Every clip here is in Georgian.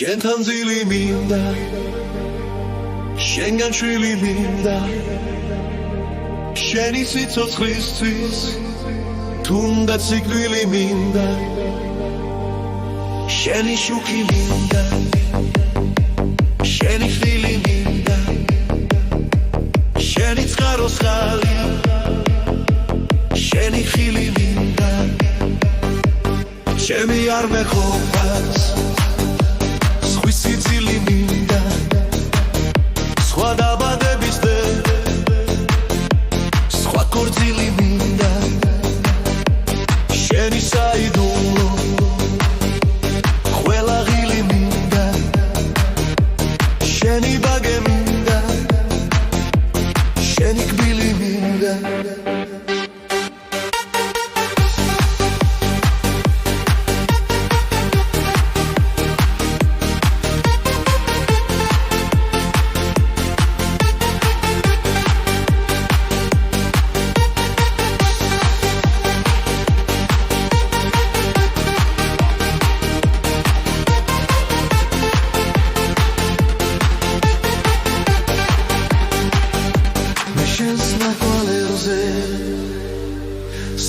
შენთან ძილი მინდა შენგან შვილი მინდა შენი სიცოცხლისთვის თუნდაც სიკვდილი მინდა შენი შუქი მინდა შენი ხილი მინდა შენი წყაროს ხალი შენი ხილი მინდა ჩემი არ მეყოფას სხვის სიცილი მინდა სხვა დაბადების სხვა ქორწილი მინდა შენი საიდუმლო ყველა ღილი მინდა შენი ბაგე მინდა შენი კბილი მინდა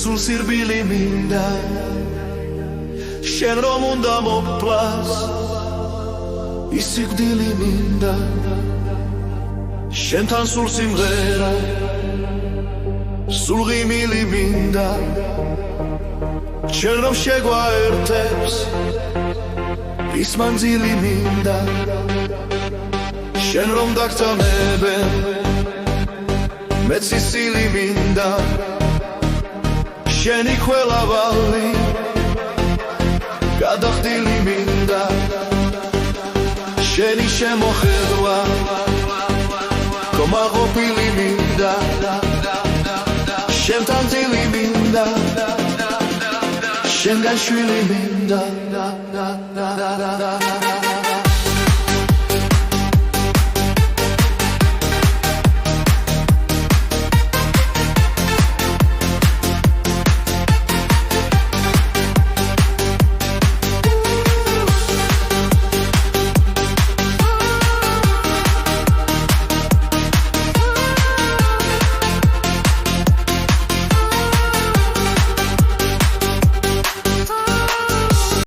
სულ სირბილი მინდა შენ რომ უნდა მოგთვას ის სიკვდილი მინდა შენთან სულ სიმღერა სულ ღიმილი მინდა შენ რომ შეგვაერთებს ის მანძილი მინდა შენ რომ დაგწამებენ მეც სიცილი მინდა შენი ყველა ვალი გადახდილი მინდა შენი შემოხედვა კომაღობილი მინდა შენთან ძილი მინდა შენგან შვილი მინდა